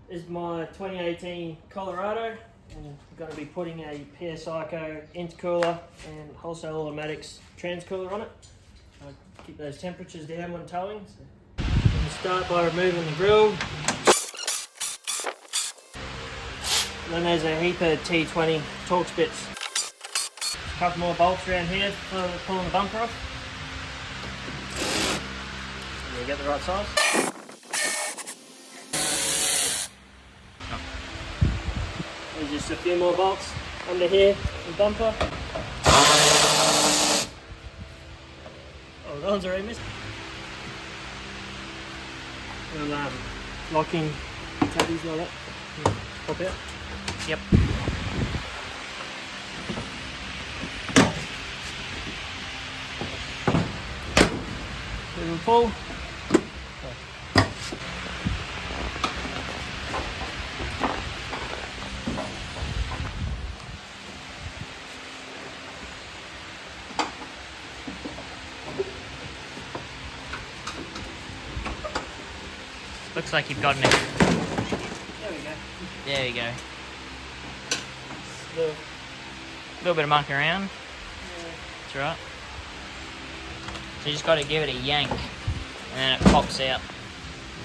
is my 2018 Colorado, and I'm going to be putting a PSICO intercooler and Wholesale Automatics transcooler on it. Keep those temperatures down when towing. So I'm going to start by removing the grill. And then there's a heap of T20 Torx bits. A couple more bolts around here for pulling the bumper off. You get the right size. There's just a few more bolts under here, the bumper. Oh, that one's already missed. Little locking tabbies like that. Pop out. Yep. Little pull. Looks like you've gotten it. There we go. There you go. The, A little bit of mucking around. yeah. That's right. So you just got to give it a yank, and then it pops out.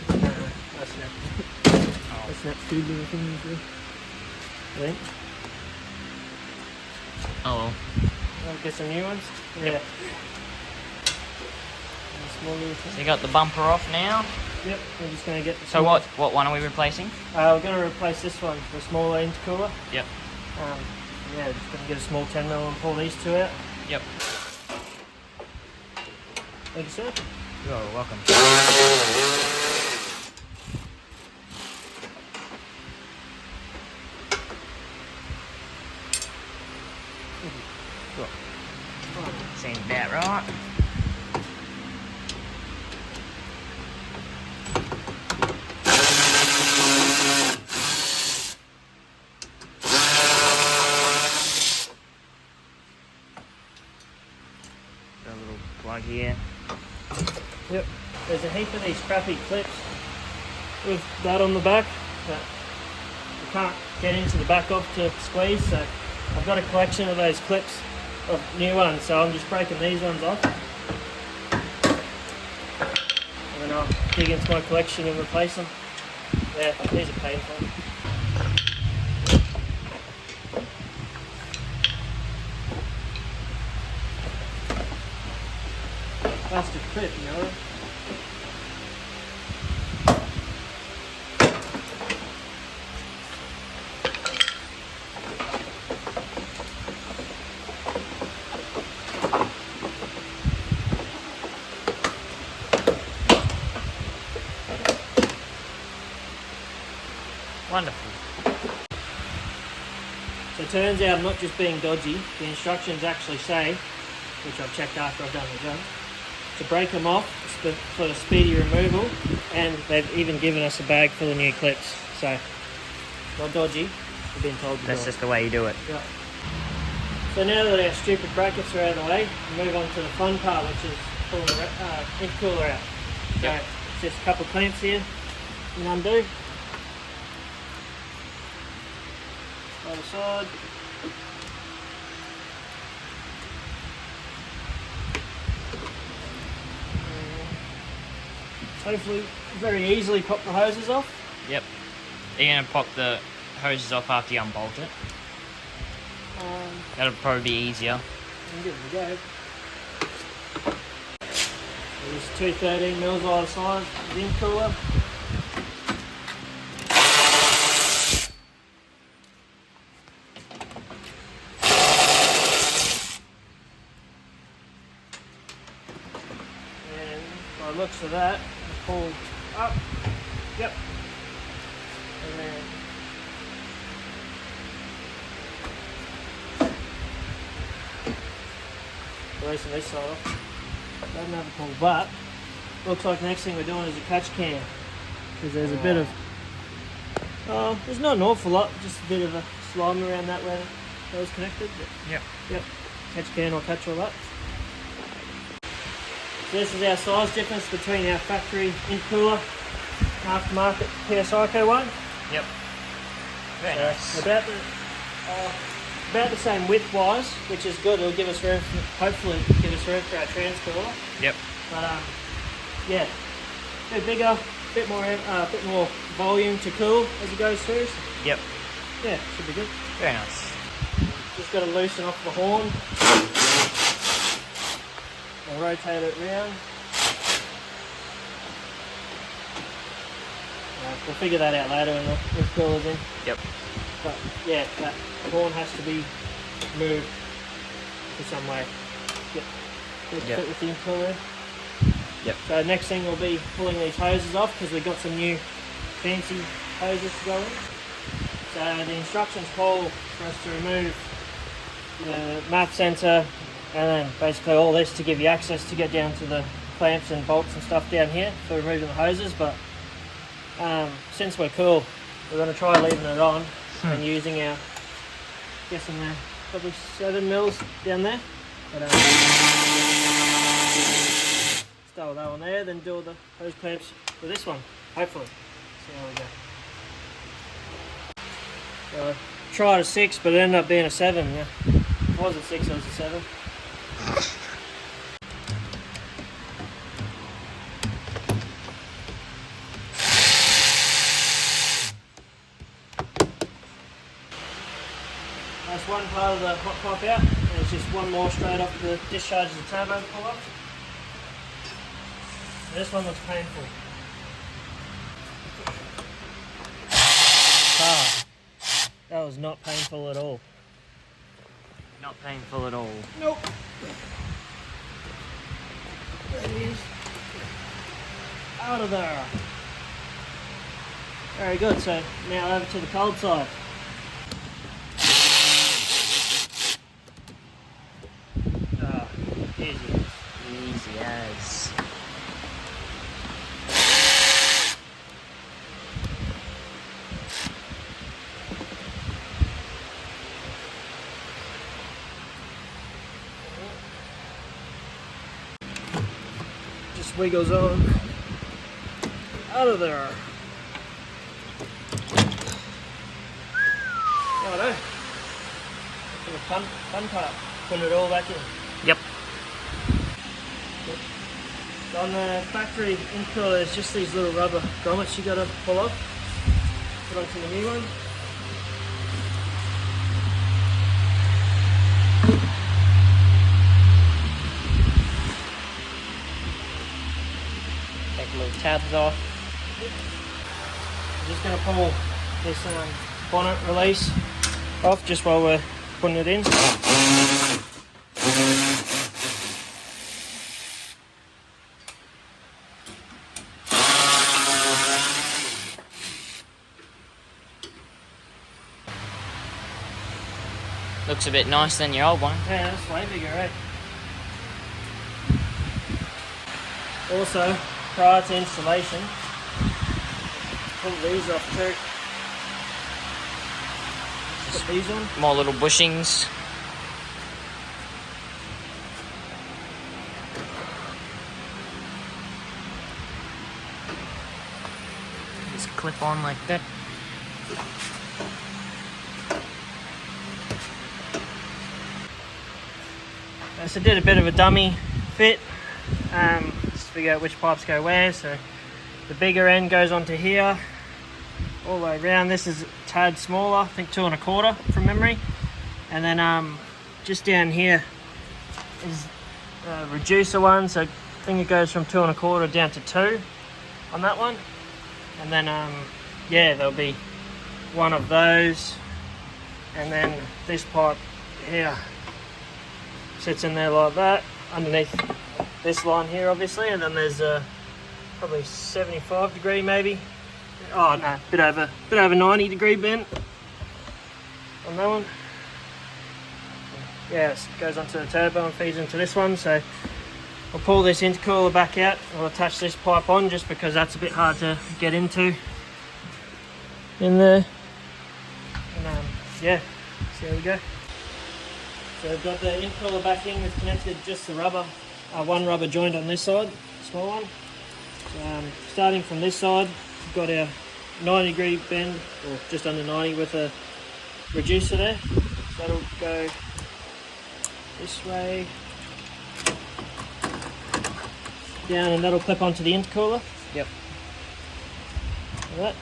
That's not. Oh. That's not too big a thing to do. I think. Oh well. I'll get some new ones. Yeah. Yep. Small little So thing. you got the bumper off now. Yep. We're just going to get the. So what one are we replacing? We're going to replace this one, the smaller intercooler. Yep. Yeah, just going to get a small 10mm and pull these two out. Yep. Thank you, sir. You're welcome. Seems about right. Got a little plug here. Yep. There's a heap of these crappy clips with that on the back that you can't get into the back of to squeeze, so I've got a collection of those clips of new ones, so I'm just breaking these ones off. And then I'll dig into my collection and replace them. Yeah, these are painful. Plastic clip, you know. Wonderful. So it turns out I'm not just being dodgy. The instructions actually say, which I've checked after I've done the job, to break them off for the speedy removal, and they've even given us a bag full of new clips. So, not dodgy, we've been told to do That's it. just the way you do it. Yeah. So now that our stupid brackets are out of the way, we move on to the fun part, which is pulling the intercooler out. So, Yep. it's just a couple of clamps here, and undo. Other side. Hopefully very easily pop the hoses off. Yep. You're going to pop the hoses off after you unbolt it. That'll probably be easier. And give it a go. There's two 13mm either side, the intercooler. And by the looks of that, pull up. Yep. And then releasing this side off. Doesn't have a pull, but looks like the next thing we're doing is a catch can, because there's a bit of there's not an awful lot, just a bit of a slime around that where that was connected. But Yep. yep, catch can will catch all that. So this is our size difference between our factory intercooler and aftermarket PSICO one. Yep. Very nice. About the same width-wise, which is good. It'll give us room, hopefully give us room for our transcooler. Yep. But yeah, a bit bigger, bit more volume to cool as it goes through. So, Yep. yeah, should be good. Very nice. Just got to loosen off the horn. I'll rotate it round. We'll figure that out later when the cooler's in. Yep. But yeah, that horn has to be moved to some way. Yep. Fit with the intercooler. Yep. So next thing will be pulling these hoses off because we've got some new fancy hoses to go in. So the instructions call for us to remove the MAF sensor and then basically all this to give you access to get down to the clamps and bolts and stuff down here for removing the hoses. But since we're cool, we're going to try leaving it on and using our, guessing there probably 7 mils down there. But, start with that one there, then do all the hose clamps with this one, hopefully. See how we go. So I tried a 6, but it ended up being a 7. Yeah. It was a 6, it was a 7. That's one part of the hot pipe out, and it's just one more straight off the discharge of the turbo pull off. This one looks painful. That was not painful at all. Not painful at all. Nope. There it is. Out of there. Very good, so now over to the cold side. Easy. Easy as. Just wiggles on. Out of there. Righto. For the fun part, putting it all back in. Yep. On the factory intercooler, there's just these little rubber grommets you got to pull off. Put onto the new one. Take the little tabs off. I'm just going to pull this bonnet release off just while we're putting it in. Looks a bit nicer than your old one. Yeah, that's way bigger, eh? Also, prior to installation, pull these off too. Put these on. More little bushings. Just clip on like that. So I did a bit of a dummy fit, just to figure out which pipes go where. So the bigger end goes onto here, all the way around. This is a tad smaller, I think 2 1/4 from memory. And then just down here is a reducer one, so I think it goes from 2 1/4 down to 2 on that one. And then yeah, there'll be one of those, and then this pipe here sits in there like that underneath this line here, obviously. And then there's probably 75 degree maybe. Oh no, bit over 90 degree bent on that one. Yeah, it goes onto the turbo and feeds into this one. So I'll pull this intercooler back out. I'll attach this pipe on just because that's a bit hard to get into in there. And yeah, see how we go. So I've got the intercooler back in. We've connected just the rubber, one rubber joint on this side, small one. So, starting from this side, we've got our 90-degree bend, or just under 90 with a reducer there. So that'll go this way, down, and that'll clip onto the intercooler. Yep. Like that.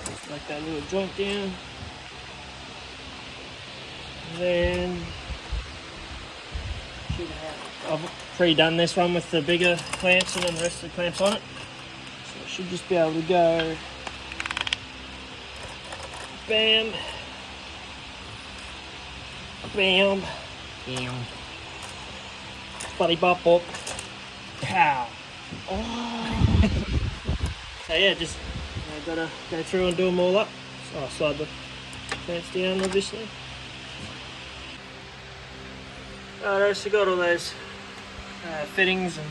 Just like that little joint down. And then I've pre-done this one with the bigger clamps and then the rest of the clamps on it. So I should just be able to go bam, bam, Damn. buddy bop bop, pow. Oh. So yeah, just gotta go through and do them all up. So I'll slide the clamps down obviously. Alright, so got all those fittings and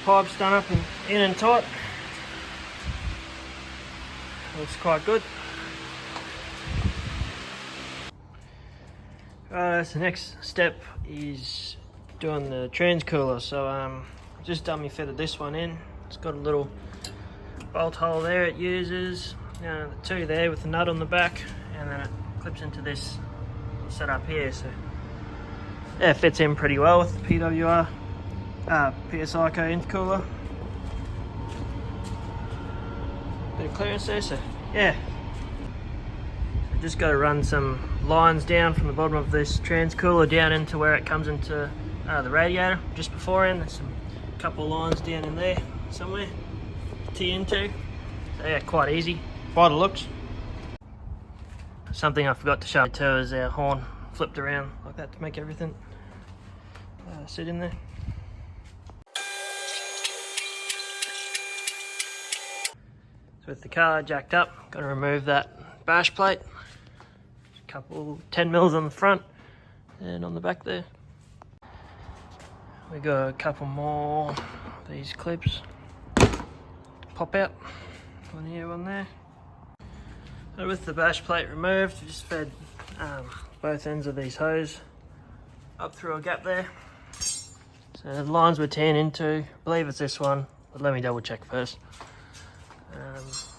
pipes done up and in and tight. Looks quite good. So the next step is doing the transcooler. So just dummy fitted this one in. It's got a little bolt hole there it uses, the two there with the nut on the back, and then it clips into this setup here. So yeah, it fits in pretty well with the PWR PSICO intercooler. Bit of clearance there, so yeah. So just got to run some lines down from the bottom of this transcooler down into where it comes into the radiator just before in. There's a couple of lines down in there somewhere to tee into. So yeah, quite easy by the looks. Something I forgot to show you too is our horn flipped around like that to make everything sit in there. So with the car jacked up, got to remove that bash plate. A couple 10 mils on the front and on the back there. We got a couple more of these clips pop out, one here, one there. And with the bash plate removed, we just fed both ends of these hose up through a gap there. So the lines we're teeing into, I believe it's this one, but let me double check first.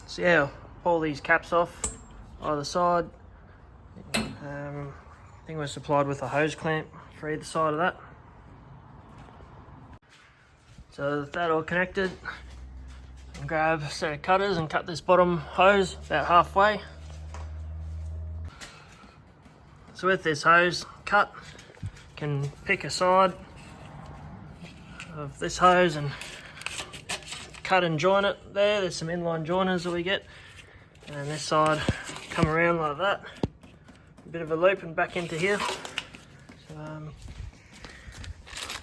So yeah, I'll pull these caps off either side. I think we're supplied with a hose clamp for either side of that. So with that all connected, I can grab a set of cutters and cut this bottom hose about halfway. So with this hose cut, can pick a side of this hose and cut and join it there. There's some inline joiners that we get, and this side come around like that, a bit of a loop and back into here. So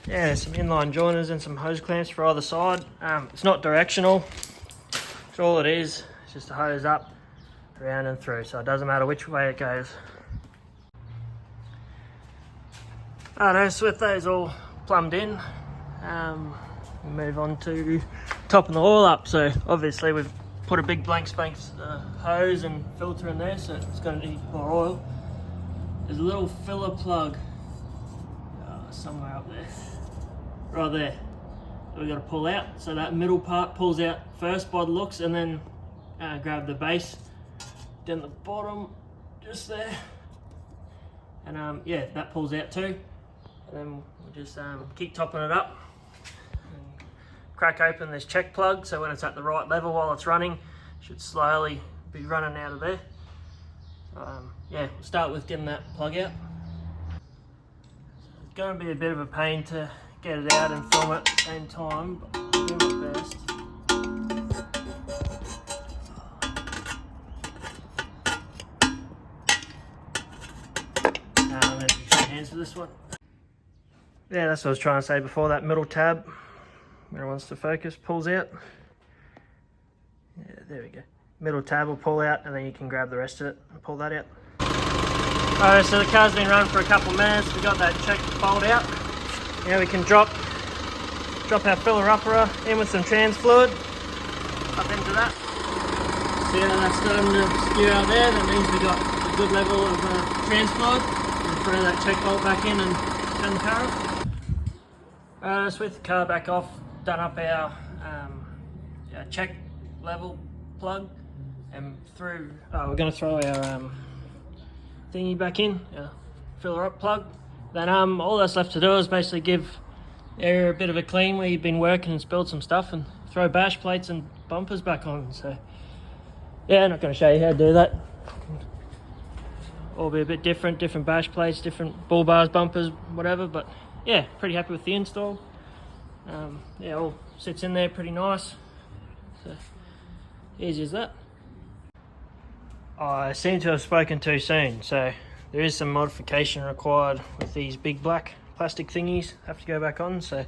yeah, there's some inline joiners and some hose clamps for either side. It's not directional, so all it is, it's just a hose up, around and through, so it doesn't matter which way it goes. Alright, so with those all plumbed in, we move on to topping the oil up. So obviously we've put a big blank spank hose and filter in there, so it's going to need more oil. There's a little filler plug somewhere up there, right there, that we've got to pull out. So that middle part pulls out first by the looks, and then grab the base down the bottom just there, and yeah, that pulls out too. And then we just keep topping it up and crack open this check plug, so when it's at the right level while it's running, it should slowly be running out of there. Yeah, we'll start with getting that plug out. It's going to be a bit of a pain to get it out and film it at the same time, but I'll do my best. Let's use your hands for this one. Yeah, that's what I was trying to say before. That middle tab, when it wants to focus, pulls out. Yeah, there we go. Middle tab will pull out, and then you can grab the rest of it and pull that out. Alright, so the car's been running for a couple of minutes. We got that check bolt out. Now we can drop our filler upper in with some trans fluid up into that. See how that's starting to spew out there? That means we got a good level of trans fluid. We'll throw that check bolt back in and turn the car off. So with the car back off, done up our check level plug, and through. We're going to throw our thingy back in, filler up plug. Then all that's left to do is basically give the area a bit of a clean where you've been working and spilled some stuff, and throw bash plates and bumpers back on. So yeah, I'm not going to show you how to do that. All be a bit different bash plates, different bull bars, bumpers, whatever. But yeah, pretty happy with the install. Yeah, all sits in there pretty nice. So easy as that. I seem to have spoken too soon, so there is some modification required with these big black plastic thingies. Have to go back on. So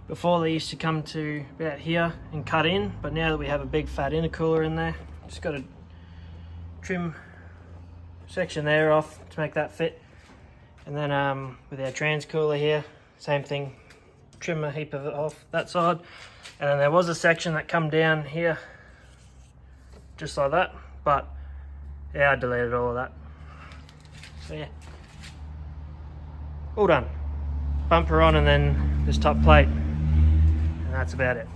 before they used to come to about here and cut in, but now that we have a big fat intercooler in there, just got to trim section there off to make that fit. And then with our transcooler here, same thing, trim a heap of it off that side. And then there was a section that come down here just like that, but yeah, I deleted all of that. So yeah, all done. Bumper on and then this top plate, and that's about it.